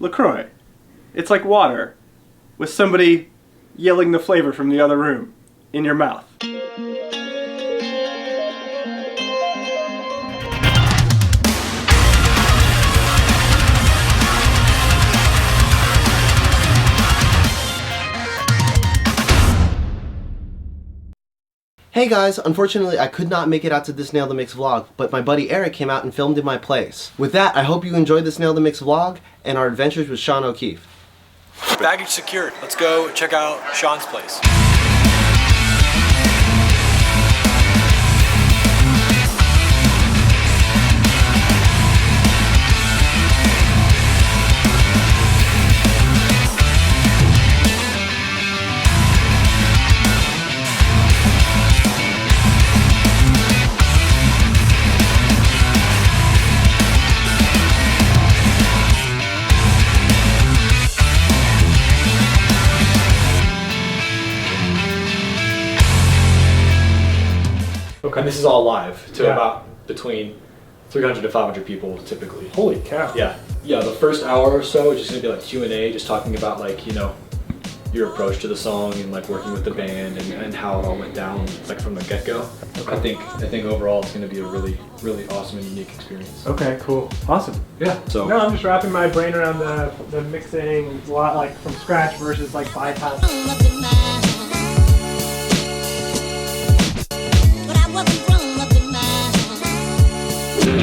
LaCroix. It's like water, with somebody yelling the flavor from the other room in your mouth. Hey guys, unfortunately I could not make it out to this Nail the Mix vlog, but my buddy Eric came out and filmed in my place. With that, I hope you enjoyed this Nail the Mix vlog and our adventures with Sean O'Keefe. Baggage secured. Let's go check out Sean's place. And this is all live to about between 300 to 500 people typically. Holy cow. Yeah. Yeah, the first hour or so is just gonna be like Q&A, just talking about like, you know, your approach to the song and like working with the band and how it all went down like from the get-go. Okay. I think overall it's gonna be a really, really awesome and unique experience. Okay, cool. Awesome. Yeah. So no, I'm just wrapping my brain around the mixing a lot like from scratch versus like bypass.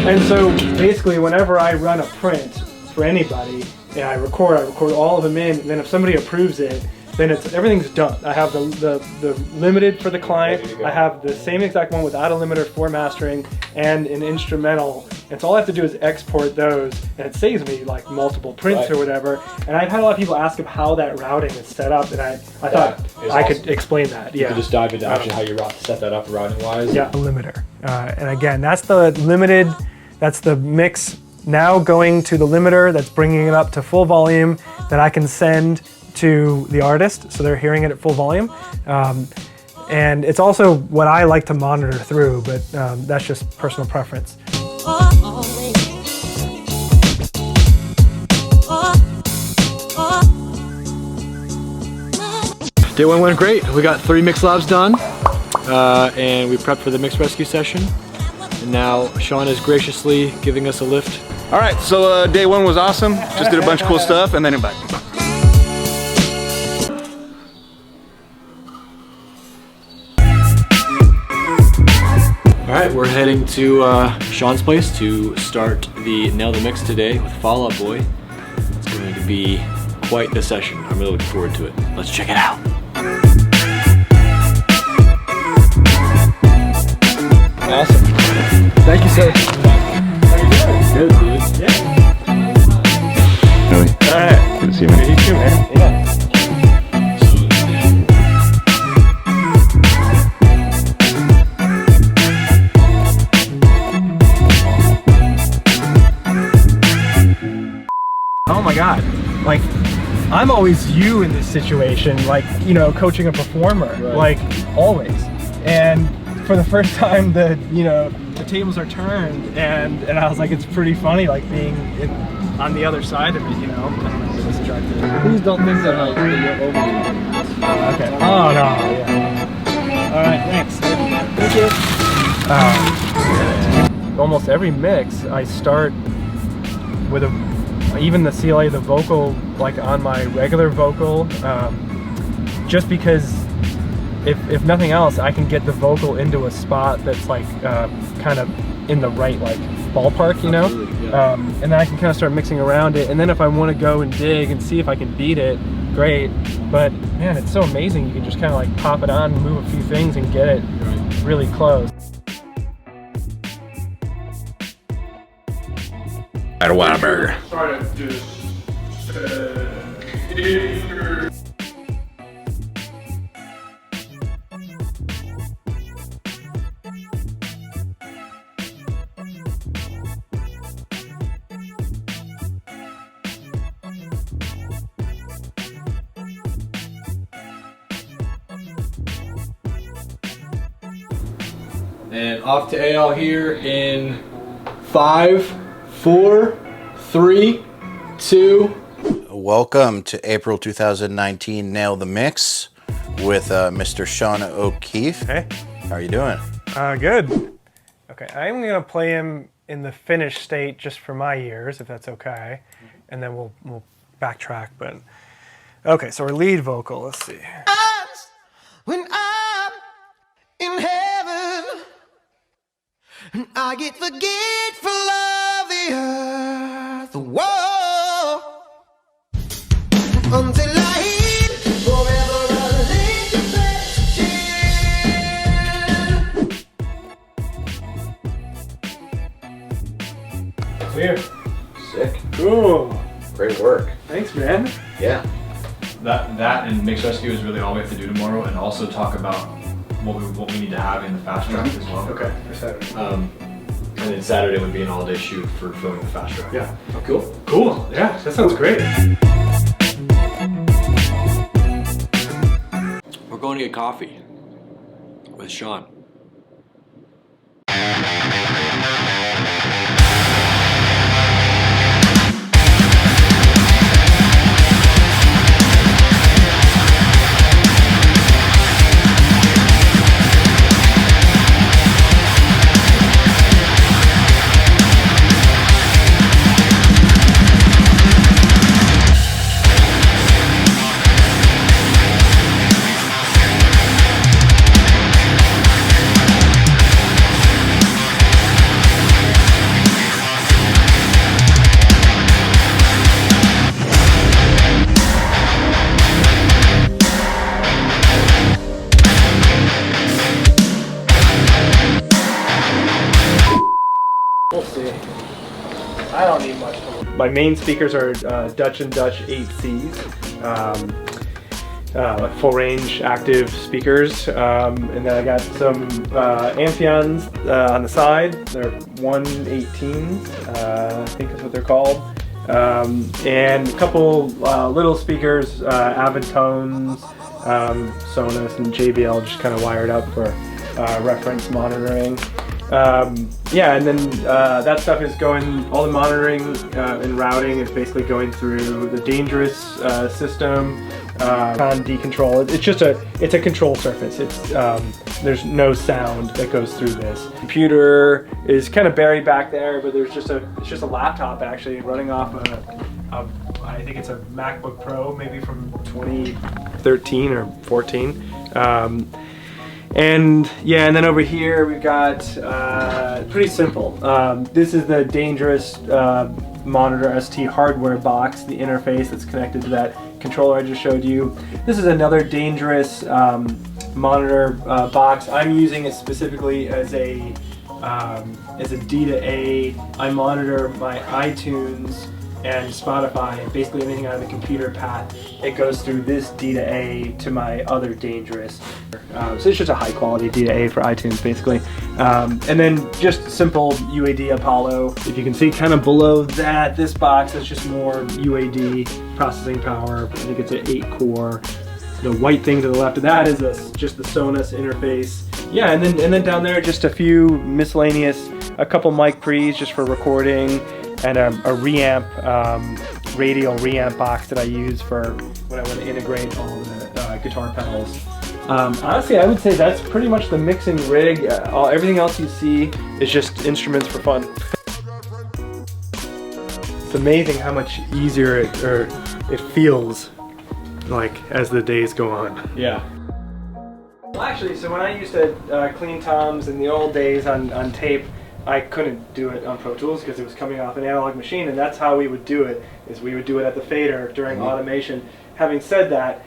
And so basically whenever I run a print for anybody and I record all of them in, and then if somebody approves it, then everything's done. I have the limited for the client, I have the same exact one without a limiter for mastering and an instrumental. And so all I have to do is export those and it saves me like multiple prints or whatever. And I've had a lot of people ask how that routing is set up, and I thought I could explain that. You could just dive into actually how you set that up routing wise. Yeah, limiter. And again, that's the limited, that's the mix now going to the limiter that's bringing it up to full volume that I can send to the artist so they're hearing it at full volume. And it's also what I like to monitor through, but that's just personal preference. Day one went great. We got 3 mix labs done and we prepped for the mix rescue session. And now Sean is graciously giving us a lift. All right, so day one was awesome. Just did a bunch of cool stuff and then it back. All right, we're heading to Sean's place to start the Nail the Mix today with Fall Out Boy. It's going to be quite the session. I'm really looking forward to it. Let's check it out. Awesome. Thank you, sir. How you doing? Good, dude. Yeah. Really? All right. Good to see you, man. You too, man. Yeah. Oh my God, like I'm always you in this situation, like, you know, coaching a performer, like always. And for the first time the tables are turned and I was like, it's pretty funny like being on the other side of it, you know. Please don't think that like you're over me. Okay. Oh no, yeah. Alright, thanks. Thank you. Almost every mix I start with even the CLA, the vocal, like on my regular vocal, just because if nothing else, I can get the vocal into a spot that's like kind of in the right like ballpark, you know. Yeah. And then I can kind of start mixing around it. And then if I want to go and dig and see if I can beat it, great. But man, it's so amazing. You can just kind of like pop it on, move a few things, and get it really close. I don't want a burger. Sorry to do this. And off to Eyal here in 5, 4, 3, 2, welcome to April 2019 Nail the Mix with Mr. Sean O'Keefe. Hey. How are you doing? Good. Okay, I'm gonna play him in the finished state just for my ears, if that's okay, and then we'll backtrack. But okay, so our lead vocal. Let's see. When I'm in heaven, and I get forgetful of the earth, whoa, until I hear forever a linked Here. Sick. Cool. Great work. Thanks, man. Yeah. That and Mix Rescue is really all we have to do tomorrow, and also talk about what we need to have in the fast track as well. Okay, for Saturday. And then Saturday would be an all-day shoot for filming the fast track. Yeah. Cool. Cool. Yeah, that sounds great. We're going to get coffee with Sean. We'll see. I don't need much. My main speakers are Dutch and Dutch 8Cs, full range active speakers, and then I got some Amphions on the side. They're 118s, I think is what they're called, and a couple little speakers, Avitones, Sonos, and JBL, just kind of wired up for reference monitoring. Yeah, and then that stuff is going, all the monitoring and routing is basically going through the dangerous system, on decontrol. It's a control surface. There's no sound that goes through this. Computer is kind of buried back there, but it's just a laptop actually running off I think it's a MacBook Pro, maybe from 2013 or 14. And yeah, and then over here we've got, pretty simple. This is the dangerous monitor ST hardware box, the interface that's connected to that controller I just showed you. This is another dangerous monitor box. I'm using it specifically as a D to A. I monitor my iTunes and Spotify, and basically anything out of the computer path, it goes through this D to A to my other dangerous. So it's just a high quality D to A for iTunes basically. And then just simple UAD Apollo. If you can see kind of below that, this box is just more UAD processing power. I think it's an 8-core. The white thing to the left of that is just the Sonos interface. Yeah, and then down there just a few miscellaneous, a couple mic pre's just for recording, and a reamp, radial reamp box that I use for when I want to integrate all the guitar pedals. Honestly, I would say that's pretty much the mixing rig. Everything else you see is just instruments for fun. It's amazing how much easier it feels like as the days go on. Yeah. Well, actually, so when I used to clean toms in the old days on tape, I couldn't do it on Pro Tools because it was coming off an analog machine, and that's how we would do it, is we would do it at the fader during automation. Having said that,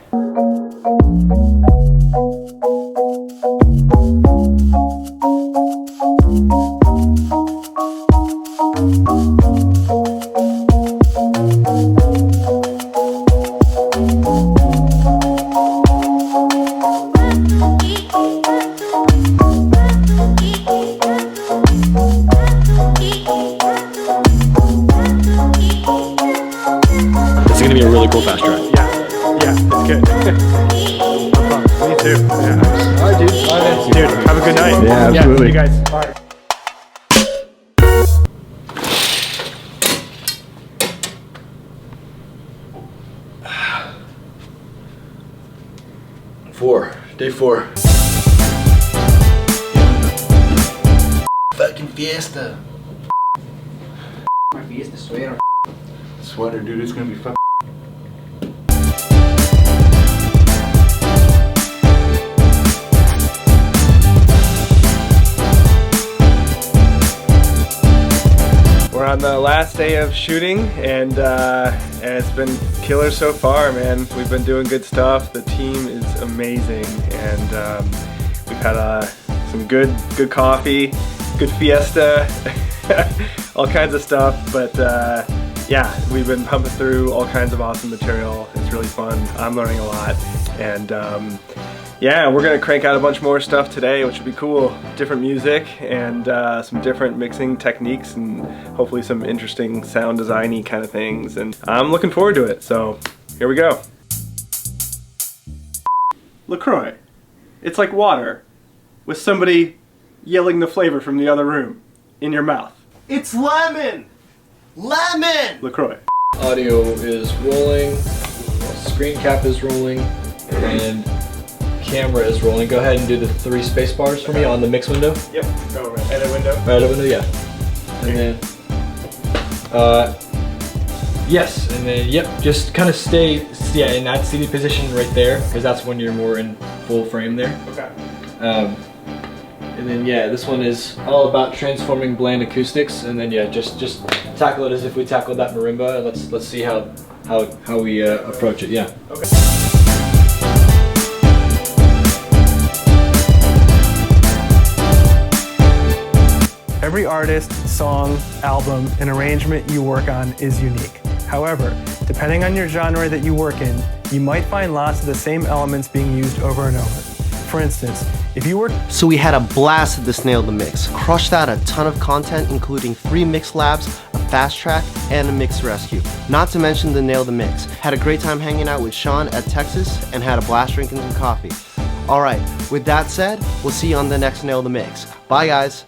It's gonna be a really cool fast track. yeah, it's good. I'm pumped. Me too. Yeah. All right, dude. Dude, have a good night. Yeah, absolutely. See you guys. All right. Day 4. Fucking fiesta. My fiesta sweater. Sweater, dude, it's gonna be fucking. We're on the last day of shooting, and it's been killer so far, man. We've been doing good stuff. The team is amazing, and we've had some good coffee, good fiesta, all kinds of stuff. But yeah, we've been pumping through all kinds of awesome material. It's really fun. I'm learning a lot, and yeah, we're gonna crank out a bunch more stuff today, which would be cool. Different music and some different mixing techniques, and hopefully some interesting sound designy kind of things. And I'm looking forward to it. So here we go. LaCroix. It's like water with somebody yelling the flavor from the other room in your mouth. It's lemon! Lemon! LaCroix. Audio is rolling, screen cap is rolling, and camera is rolling. Go ahead and do the 3 space bars for me on the mix window. Yep, go right. Edit window. Edit window, yeah. And then, yes, and then, yep, just kind of stay, yeah, in that seated position right there, because that's when you're more in full frame there. Okay. And then, yeah, this one is all about transforming bland acoustics, and then, yeah, just tackle it as if we tackled that marimba. Let's see how we approach it. Yeah. Okay. Every artist, song, album, and arrangement you work on is unique. However, depending on your genre that you work in, you might find lots of the same elements being used over and over. For instance, if you work... So we had a blast at this Nail the Mix. Crushed out a ton of content, including 3 mix labs, a fast track, and a mix rescue. Not to mention the Nail the Mix. Had a great time hanging out with Sean at Texas, and had a blast drinking some coffee. Alright, with that said, we'll see you on the next Nail the Mix. Bye guys!